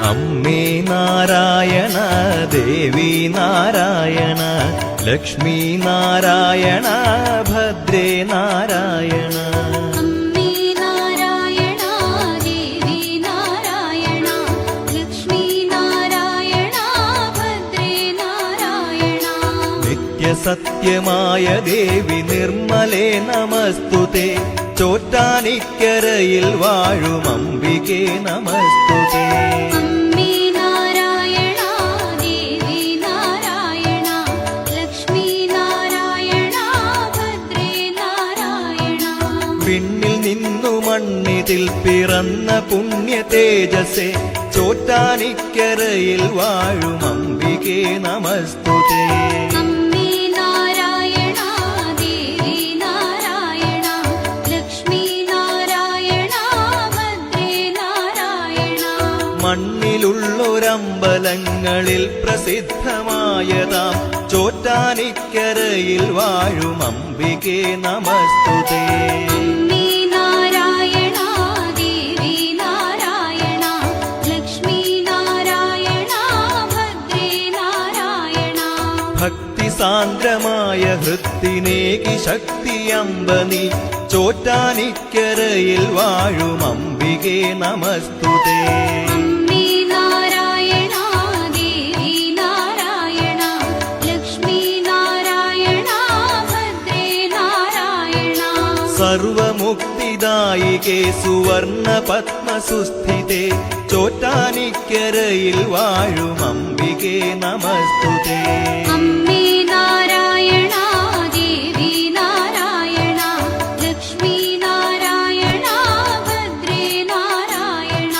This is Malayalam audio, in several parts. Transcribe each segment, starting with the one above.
അമ്മേ നാരായണ ദേവി നാരായണ ലക്ഷ്മി നാരായണ ഭദ്രേ നാരായണ. അമ്മേ നാരായണ ദേവി നാരായണ ലക്ഷ്മി നാരായണ ഭദ്രേ നാരായണ. നിത്യസത്യമായ ദേവി നിർമ്മലേ നമസ്തുതേ. ചോറ്റാനിക്കരയിൽ വാഴും അംബികേ നമസ്തുതേ. അമ്മേ നാരായണ ദേവി നാരായണ ലക്ഷ്മി നാരായണ ഭദ്രേ നാരായണ. പിന്നിൽ നിന്നു മണ്ണിതിൽ പിറന്ന പുണ്യ തേജസ്സേ. ചോറ്റാനിക്കരയിൽ വാഴും അംബികേ നമസ്തുതേ. അമ്മേ നാരായണ ദേവി നാരായണ ലക്ഷ്മി നാരായണ ഭദ്രേ നാരായണ. മണ്ണിലുള്ളൊരമ്പലങ്ങളിൽ പ്രസിദ്ധമായതാം ചോറ്റാനിക്കരയിൽ വാഴും അംബികേ നമസ്തുതേ. അമ്മേ നാരായണ ദേവി നാരായണ ലക്ഷ്മി നാരായണ ഭദ്രേ നാരായണ. ഭക്തി സാന്ദ്രമായ ഹൃത്തിനേകി ശക്തിയമ്പനി. ചോറ്റാനിക്കരയിൽ വാഴും അംബികേ നമസ്തുതേ. അമ്മേ നാരായണ ദേവി നാരായണ ലക്ഷ്മി നാരായണ ഭദ്രേ നാരായണ. സർവമുക്തിദായികേ സുവർണ പത്മസുസ്ഥിതേ. ചോറ്റാനിക്കരയിൽ വാഴും അംബികേ നമസ്തുതേ. അമ്മേ നാരായണ ദേവി നാരായണ ലക്ഷ്മി നാരായണ ഭദ്രേ നാരായണ.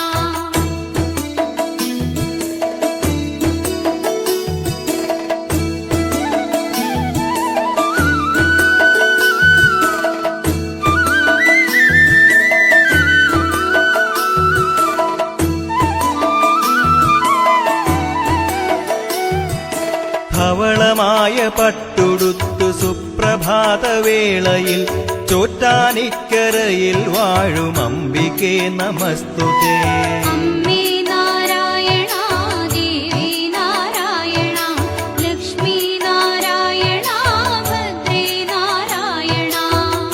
ധവളമായ പട്ടുടുത്തു സുപ്രഭാതവേളയിൽ. ചോറ്റാനിക്കരയിൽ വാഴും അംബികേ നമസ്തുതേ. അമ്മേ നാരായണ ദേവി നാരായണ ലക്ഷ്മി നാരായണ ഭദ്രേ നാരായണ.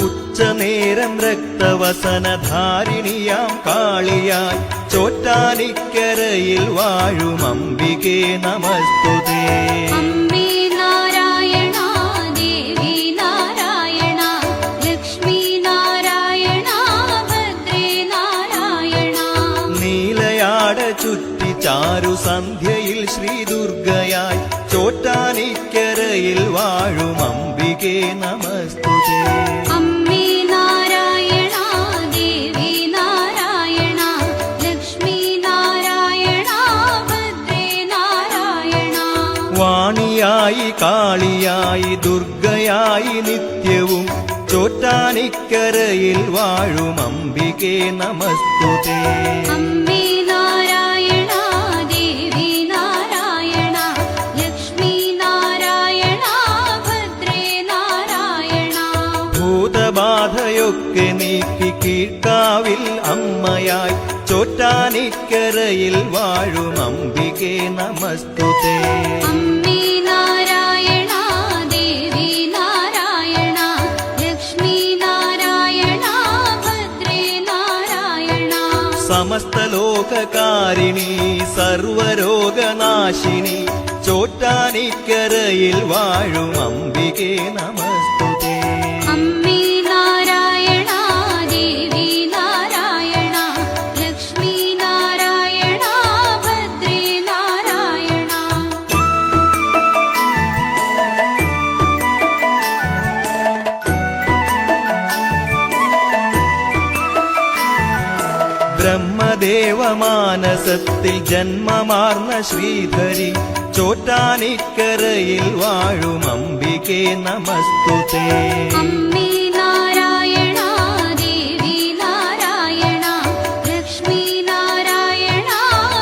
ഉച്ചനേരം രക്തവസനധാരിണിയാം കാളിയായി. ചോറ്റാനിക്കരയിൽ വാഴും അംബികേ നമസ്തുതേ. അമ്മേ നാരായണ ദേവി നാരായണ ലക്ഷ്മി നാരായണ ഭദ്രേ നാരായണ. നീലയാട ചുറ്റി ചാരു സന്ധ്യയിൽ ശ്രീദുർഗയായി. ചോറ്റാനിക്കരയിൽ വാഴും അംബികേ നമസ്തുതേ. അമ്മേ നാരായണ ദേവി നാരായണ ലക്ഷ്മി നാരായണ ഭദ്രേ നാരായണ. വാണിയായി കാളിയായി ദുർഗയായി നിത്യവും. ചോറ്റാനിക്കരയിൽ വാഴും അംബികേ നമസ്തുതേ. അമ്മേ നാരായണ ദേവി നാരായണ ലക്ഷ്മി നാരായണ ഭദ്രേ നാരായണ. ഭൂതബാധയൊക്കെ നീക്കി കീഴ്ക്കാവിൽ അമ്മയായി. ചോറ്റാനിക്കരയിൽ വാഴും അംബികേ നമസ്തുതേ. അമ്മേ നാരായണ ദേവി നാരായണ ലക്ഷ്മി നാരായണ ഭദ്രേ നാരായണ. സമസ്ത ലോകകാരിണി സർവരോഗനാശിനി. ചോറ്റാനിക്കരയിൽ വാഴും അംബികേ നമസ്തുതേ. അമ്മേ നാരായണ ദേവി നാരായണ ലക്ഷ്മി നാരായണ ഭദ്രേ നാരായണ. ബ്രഹ്മദേവമാനസത്തിൽ ജന്മമാർന്ന ശ്രീധരി. ചോറ്റാനിക്കരയിൽ വാഴും അംബികേ നമസ്തുതേ. അമ്മേ നാരായണ ദേവി നാരായണ ലക്ഷ്മി നാരായണ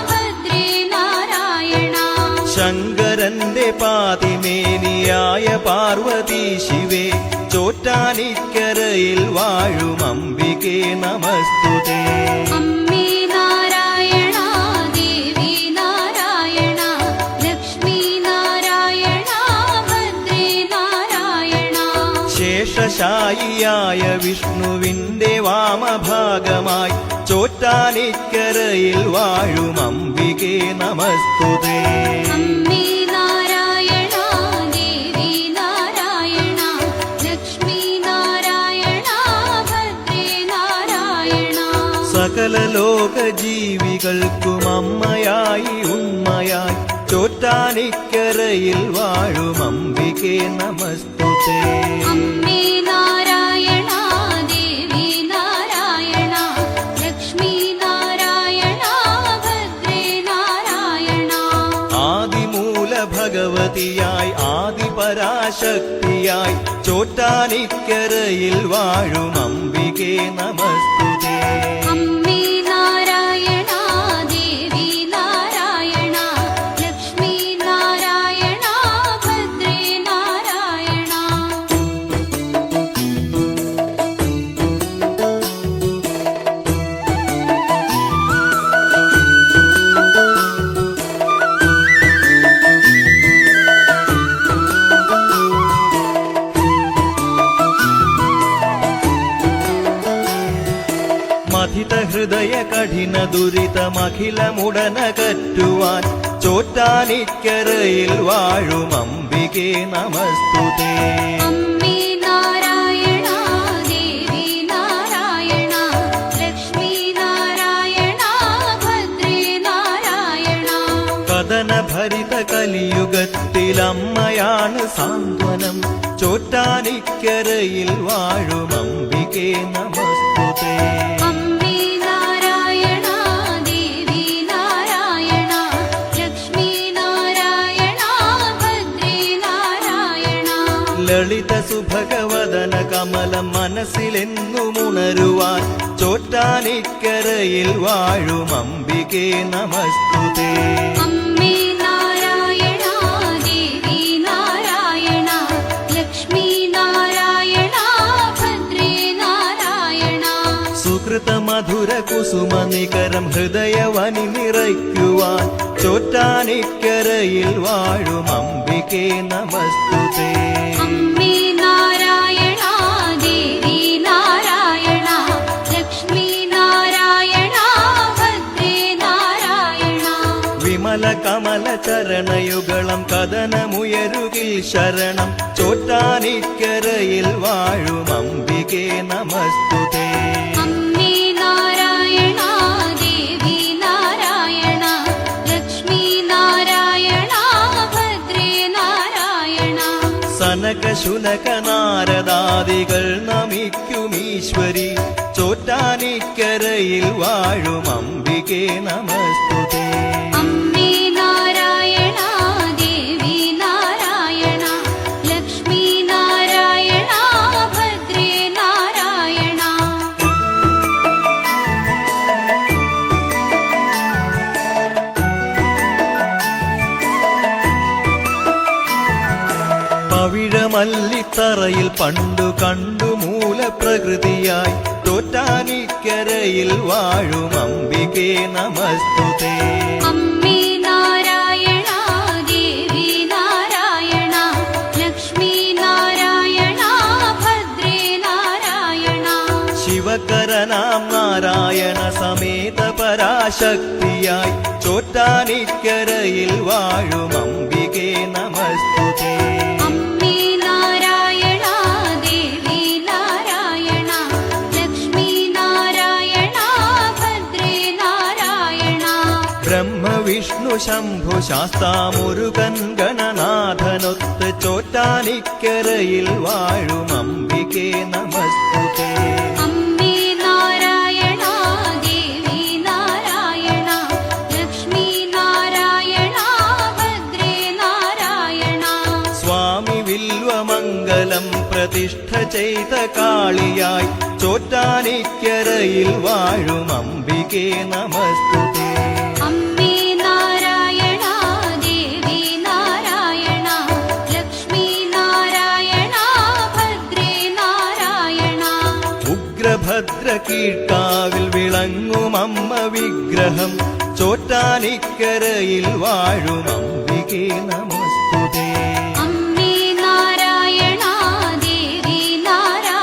ഭദ്രേ നാരായണ. ശങ്കരന്റെ പാതിമേനിയായ പാർവതി ശിവേ. ചോറ്റാനിക്കരയിൽ വാഴും അംബികേ നമസ്തുതേ. അമ്മേ നാരായണ ദേവി ശേഷായിയായ വിഷ്ണുവിന്റെ വാമഭാഗമായി ചോറ്റാനിക്കരയിൽ വാഴും അംബികേ നമസ്തുതേ. അമ്മേ നാരായണ ദേവി നാരായണ ലക്ഷ്മി നാരായണ ഭദ്രേ നാരായണ. സകല ലോക ജീവികൾക്കും അമ്മയായി ഉണ്മയായി ചോറ്റാനിക്കരയിൽ വാഴും അംബികേ നമസ്തുതേ. അമ്മേ നാരായണ ദേവി നാരായണ ലക്ഷ്മി നാരായണ ഭദ്രേ നാരായണ. ആദിമൂല ഭഗവതിയായി ആദിപരാശക്തിയായി ചോറ്റാനിക്കരയിൽ വാഴും അംബികേ നമസ്തുതേ. അമ്മേ നാരായണ ദേവി നാരായണ ലക്ഷ്മി നാരായണ ഭദ്രേ നാരായണ. മഥിത ഹൃദയ കഠിന ദുരിതമഖിലമുടനകറ്റുവാൻ ചോറ്റാനിക്കരയിൽ വാഴും അംബികേ നമസ്തുതേ. അമ്മേ നാരായണ ദേവി നാരായണ ലക്ഷ്മി നാരായണ ഭദ്രേ നാരായണ. കഥന ഭരിത കലിയുഗത്തിൽ അമ്മയാണ് സാന്ത്വനം ചോറ്റാനിക്കരയിൽ വാഴും അംബികേ നമസ്തുതേ. അമ്മേ നാരായണ ദേവി നാരായണ ലക്ഷ്മി നാരായണ ഭദ്രേ നാരായണ. ലളിത സുഭഗവദന കമലം മനസ്സിലെന്നുമുണരുവാൻ ചോറ്റാനിക്കരയിൽ വാഴും അംബികേ നമസ്തുതേ. അമ്മേ നാരായണ ദേവി നാരായണ ലക്ഷ്മി നാരായണ ഭദ്രേ നാരായണ. സുകൃത മധുര കുസുമ നികരം ഹൃദയവനി നിറയ്ക്കുവാൻ ചോറ്റാനിക്കരയിൽ വാഴും അംബികേ നമസ്തുതേ. അമ്മേ നാരായണ ദേവി നാരായണ ലക്ഷ്മി നാരായണ ഭദ്രേ നാരായണ. വിമല കമല ചരണയുഗളം കഥനമുയരുകിൽ ശരണം ചോറ്റാനിക്കരയിൽ വാഴും അംബികേ നമസ്തുതേ. അമ്മേ നാരായണ ദേവി നാരായണ ലക്ഷ്മി നാരായണ ഭദ്രേ നാരായണ. സനക ശുനക നാരദാദികൾ നമിക്കുമീശ്വരി ചോറ്റാനിക്കരയിൽ വാഴും അംബികേ നമസ്തുതേ. അമ്മേ നാരായണ ദേവി നാരായണ ലക്ഷ്മി നാരായണ ഭദ്രേ നാരായണ. പവിഴമല്ലിത്തറയിൽ പണ്ടു കണ്ടു മൂലപ്രകൃതിയായി ചോറ്റാനിക്കരയിൽ വാഴും അംബികേ നമസ്തുതേ. അമ്മേ നാരായണ ദേവി നാരായണ ലക്ഷ്മി നാരായണ ഭദ്രേ നാരായണ. ശിവകരനാം നാരായണ സമേത പരാശക്തിയായി ചോറ്റാനിക്കരയിൽ വാഴും അംബികേ നമസ്തുതേ. അമ്മേ നാരായണ ദേവി നാരായണ ലക്ഷ്മി നാരായണ ഭദ്രേ നാരായണ. ബ്രഹ്മവിഷ്ണു ശംഭു ശാസ്താമുരുകൻ ഗണനാഥനൊത്ത് ചോറ്റാനിക്കരയിൽ വാഴും അംബികേ നമസ്തുതേ. അമ്മേ നാരായണ ദേവി നാരായണ ലക്ഷ്മി നാരായണ ഭദ്രേ നാരായണ. സ്വാമി വില്വമംഗലം പ്രതിഷ്ഠ ചെയ്ത കാളിയായി ചോറ്റാനിക്കരയിൽ വാഴും അംബികേ നമസ്തുതേ. അമ്മേ നാരായണ ദേവി നാരായണ ലക്ഷ്മി നാരായണ ഭദ്രേ നാരായണ. ഉഗ്രഭദ്ര കീഴ്ക്കാവിൽ വിളങ്ങും അമ്മ വിഗ്രഹം ചോറ്റാനിക്കരയിൽ വാഴും അംബികേ നമസ്തുതേ. അമ്മേ നാരായണ ദേവി നാരായണ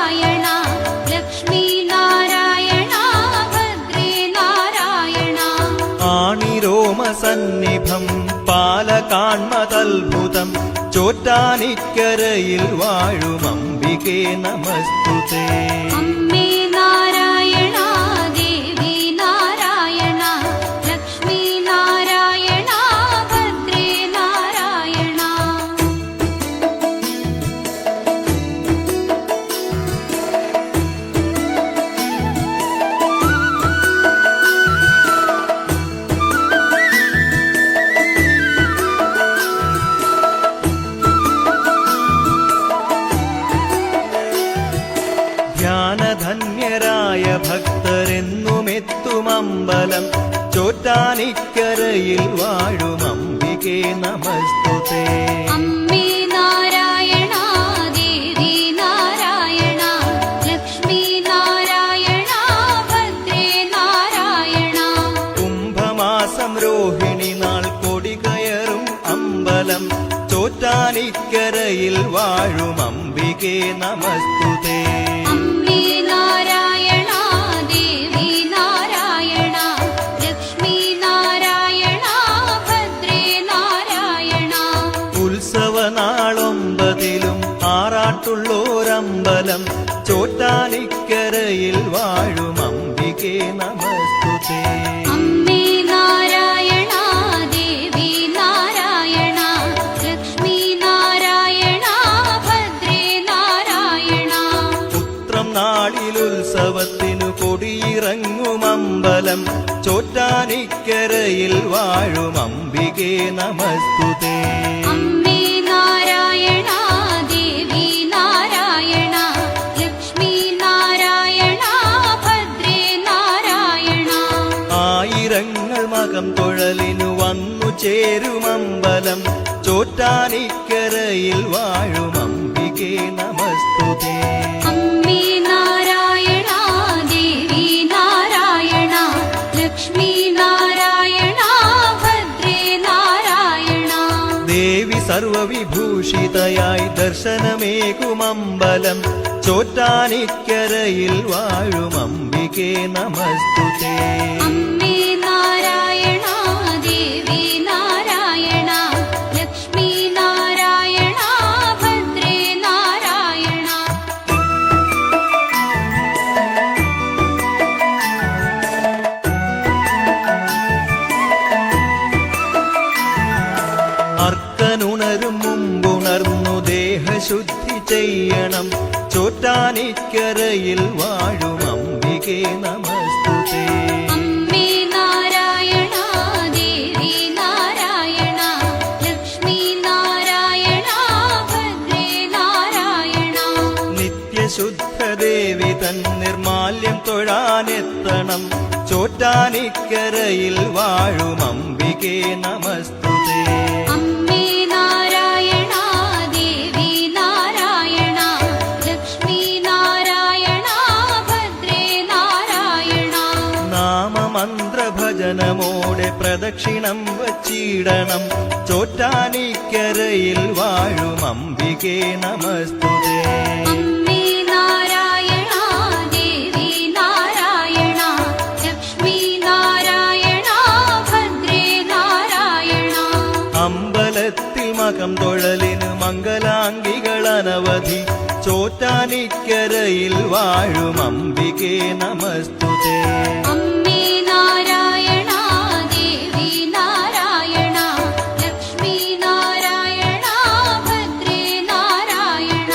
പാണിരോമസന്നിഭം പാലകാൺമതത്ഭുതം ചോറ്റാനിക്കരയിൽ വാഴും അംബികേ നമസ്തുതേ. അമ്മേ നാരായണ ദേവി നാരായണ ലക്ഷ്മി നാരായണ ഭദ്രേ നാരായണ. ധ്യാനധന്യരായ ഭക്തരെന്നുമെത്തുമമ്പലം ചോറ്റാനിക്കരയിൽ വാഴും അംബികേ നമസ്തുതേ. അമ്മേ നാരായണ ദേവി നാരായണ ലക്ഷ്മി നാരായണ ഭദ്രേ നാരായണ. കുംഭമാസം രോഹിണി നാൾ കൊടി കയറും അമ്പലം ചോറ്റാനിക്കരയിൽ വാഴും അംബികേ നമസ്തുതേ. അമ്മേ നാരായണ ദേവി നാരായണ ലക്ഷ്മി നാരായണ ഭദ്രേ നാരായണ. ഉത്സവനാളൊമ്പതിലും ആറാട്ടുള്ളോരമ്പലം ചോറ്റാനിക്കരയിൽ വാഴും അംബികേ നമസ്തുതേ. അമ്മേ നാരായണ ദേവി നാരായണ ലക്ഷ്മി നാരായണ ഭദ്രേ നാരായണ. പുത്രം നാളിലുത്സവത്തിനു കൊടിയിറങ്ങുമമ്പലം ചോറ്റാനിക്കരയിൽ വാഴും അംബികേ നമസ്തുതേ. അമ്മേ നാരായണ ദേവി നാരായണ ലക്ഷ്മി നാരായണ ഭദ്രേ നാരായണ. ആയിരങ്ങൾ മകം തൊഴലിനു വന്നു ചേരുമമ്പലം ചോറ്റാനിക്കരയിൽ വാഴും അംബികേ നമസ്തുതേ. അമ്മേ നാരായണ ദേവി നാരായണ ലക്ഷ്മി നാരായണ ഭദ്രേ നാരായണ. ദേവി സർവവിഭൂഷിതയായി ദർശനമേകുമമ്പലം ചോറ്റാനിക്കരയിൽ വാഴും അംബികേ നമസ്തുതേ. അമ്മേ നാരായണ ദേവി നാരായണ ലക്ഷ്മി നാരായണ ഭദ്രേ നാരായണ. അർക്കനുണരും മുമ്പുണർന്നു ദേഹശുദ്ധി ചെയ്യണം ചോറ്റാനിക്കരയിൽ വാഴും അംബികേ നമസ്തുതേ. അമ്മേ നാരായണ ദേവി നാരായണ ലക്ഷ്മി നാരായണ ഭദ്രേ നാരായണ. നിത്യശുദ്ധദേവി തൻ നിർമാല്യം തൊഴാനെത്തണം ചോറ്റാനിക്കരയിൽ വാഴും അംബികേ നമസ്തുതേ. അമ്മേ നാരായണ ദേവി നാരായണ ലക്ഷ്മി നാരായണ ഭദ്രേ നാരായണ. നാമമന്ത്രഭജനമോടെ പ്രദക്ഷിണം വച്ചിടണം ചോറ്റാനിക്കരയിൽ വാഴും അംബികേ നമസ്തുതേ. അമ്മേ നാരായണ ദേവി നാരായണ ലക്ഷ്മി നാരായണ ഭദ്രേ നാരായണ. അമ്പലത്തിൽ മകം തൊഴലിന് മംഗലാംഗികൾ അനവധി ചോറ്റാനിക്കരയിൽ വാഴും അംബികേ നമസ്തുതേ. അമ്മേ നാരായണ ദേവി നാരായണ ലക്ഷ്മി നാരായണ ഭദ്രേ നാരായണ.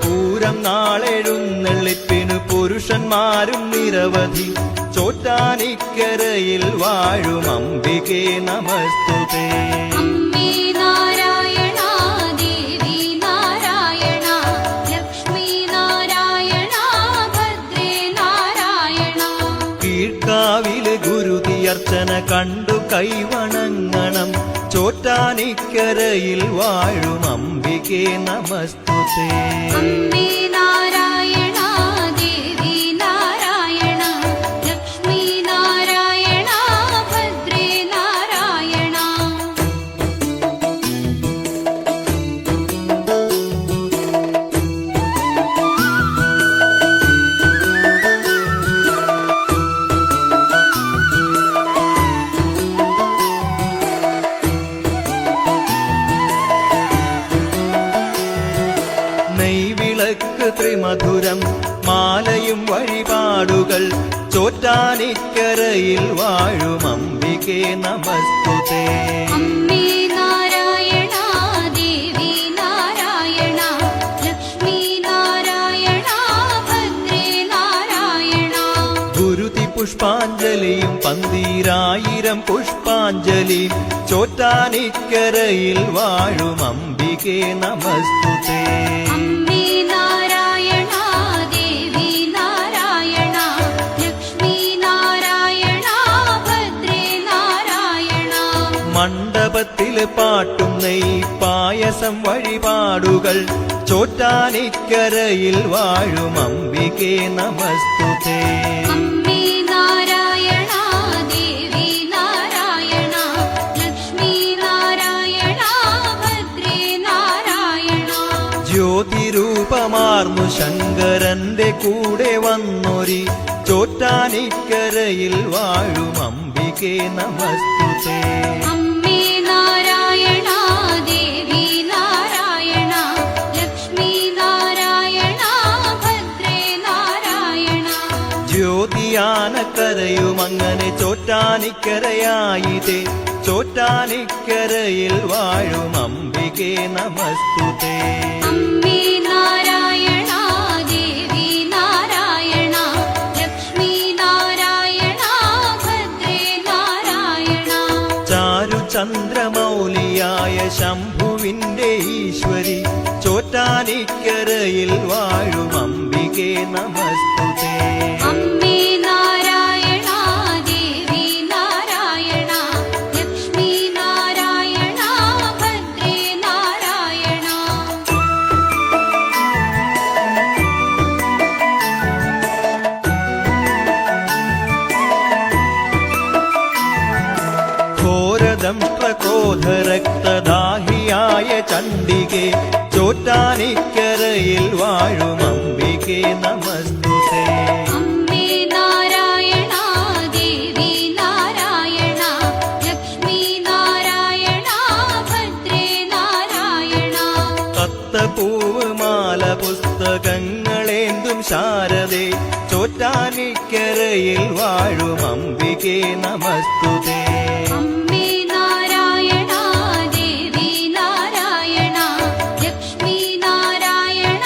പൂരം നാളെഴുന്നള്ളിപ്പിനു പുരുഷന്മാരും നിരവധി ചോറ്റാനിക്കരയിൽ വാഴും അംബികേ നമസ്തുതേ. അമ്മേ നാരായണ ദേവി നാരായണ ലക്ഷ്മി നാരായണ ഭദ്രേ നാരായണ. കീഴ്ക്കാവിലെ ഗുരുതിയർച്ചന കണ്ടു കൈവണങ്ങണം ചോറ്റാനിക്കരയിൽ വാഴും അംബികേ നമസ്തുതേ. അമ്മേ നാരായണ ദേവി നാരായണ ലക്ഷ്മി നാരായണ ഭദ്രേ നാരായണ. ത്രിമധുരം മാലയും വഴിപാടുകൾ ചോറ്റാനിക്കരയിൽ വാഴും അംബികേ നമസ്തുതേ. അമ്മേ നാരായണ ദേവി നാരായണ ലക്ഷ്മി നാരായണ ഭദ്രേ നാരായണ. ഗുരുതി പുഷ്പാഞ്ജലിയും 12000 പുഷ്പാഞ്ജലിയും ചോറ്റാനിക്കരയിൽ വാഴും അംബികേ നമസ്തുതേ. അമ്മേ നാരായണ ദേവി നാരായണ ലക്ഷ്മി നാരായണ ഭദ്രേ നാരായണ. മണ്ഡപത്തില് പാട്ടും നെയ് പായസം വഴിപാടുകൾ ചോറ്റാനിക്കരയിൽ വാഴും അംബികേ നമസ്തുതേ. അമ്മേ നാരായണ ദേവി നാരായണ ലക്ഷ്മി നാരായണ ഭദ്രേ നാരായണ. ജ്യോതിരൂപമാർന്നു ശങ്കരന്റെ കൂടെ വന്നൊരി ചോറ്റാനിക്കരയിൽ വാഴും അംബികേ നമസ്തുതേ. അമ്മേ നാരായണ ദേവി നാരായണ ലക്ഷ്മി നാരായണ ഭദ്രേ നാരായണ. ജ്യോതിയാനക്കരയും അങ്ങനെ ചോറ്റാനിക്കരയായിതേ ചോറ്റാനിക്കരയിൽ വാഴും അംബികേ നമസ്തുതേ. അമ്മേ നാരായണ ദേവി നാരായണ ലക്ഷ്മി നാരായണ ഭദ്രേ നാരായണ. ചാരുചന്ദ്രമൗലിയായ ശംഭുവിന്റെ ഈശ്വരി ചോറ്റാനിക്കരയിൽ വാഴും അംബികേ നമസ്തുതേ. അമ്മേ നാരായണ ദേവി നാരായണ ലക്ഷ്മി നാരായണ ഭദ്രേ നാരായണ. ഘോരദംഷ്ട്രക്രോധരക്തദാഹിയായ ചണ്ഡികേ ചോറ്റാനിക്കരയിൽ വാഴും അംബികേ നമസ്തുതേ. അമ്മേ നാരായണ ദേവി നാരായണ ലക്ഷ്മി നാരായണ ഭദ്രേ നാരായണ. തത്തപ്പൂവ് മാല പുസ്തകങ്ങളേന്തും ശാരദേ ചോറ്റാനിക്കരയിൽ വാഴും അംബികേ നമസ്തുതേ. അമ്മേ നാരായണ ദേവി നാരായണ ലക്ഷ്മി നാരായണ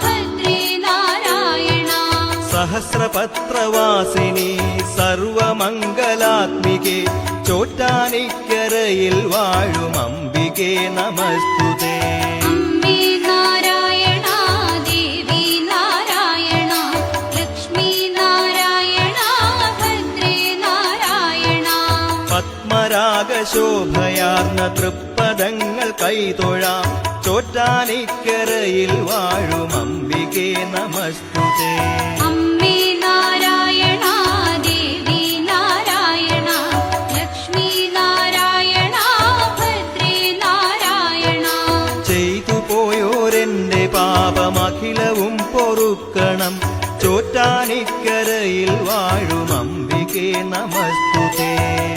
ഭദ്രേ നാരായണ. സഹസ്രപത്രവാസിനി സർവമംഗലാത്മികേ ചോറ്റാനിക്കരയിൽ വാഴും അംബികേ നമസ്തുതേ. അമ്മേ നാരായണ ദേവി നാരായണ ലക്ഷ്മി നാരായണ ഭദ്രേ നാരായണ. പത്മരാഗശോഭയാർന്ന തൃപ്പദങ്ങൾ കൈതൊഴാം ചോറ്റാനിക്കരയിൽ വാഴും അംബികേ നമസ്തുതേ. അമ്മേ നാരായണ ദേവി നാരായണ ലക്ഷ്മി നാരായണ ഭദ്രേ നാരായണ. ചെയ്തു പോയോരെന്റെ പാപമഖിലവും പൊറുക്കണം ചോറ്റാനിക്കരയിൽ വാഴും അംബികേ നമസ്തുതേ.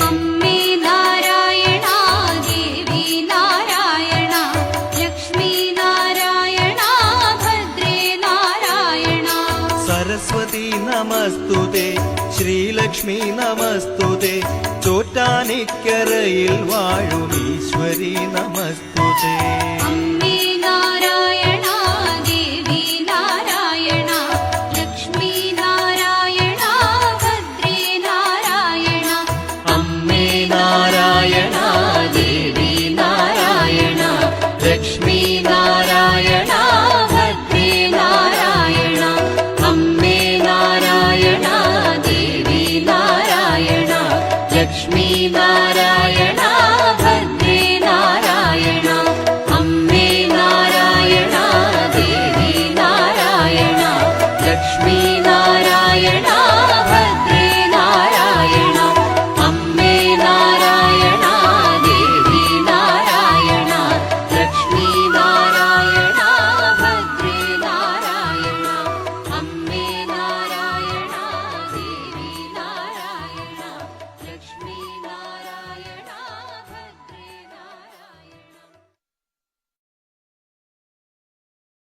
അമ്മേ നാരായണ ദേവി നാരായണ ലക്ഷ്മി നാരായണ ഭദ്രേ നാരായണ. സരസ്വതി നമസ്തുതേ ശ്രീലക്ഷ്മി നമസ്തുതേ ചോറ്റാനിക്കരയിൽ വാഴും ഈശ്വരി നമസ്തുതേ. അമ്മേ നാരായണ ദേവി നാരായണ ലക്ഷ്മി നാരായണ ഭദ്രേ നാരായണ. അമ്മേ നാരായണ ദേവി നാരായണ ലക്ഷ്മി നാരായണ ഭദ്രേ നാരായണ. അമ്മേ നാരായണ ദേവി നാരായണ ലക്ഷ്മി നാരായണ ഭദ്രേ നാരായണ. അമ്മേ നാരായണ ദേവി നാരായണ ലക്ഷ്മി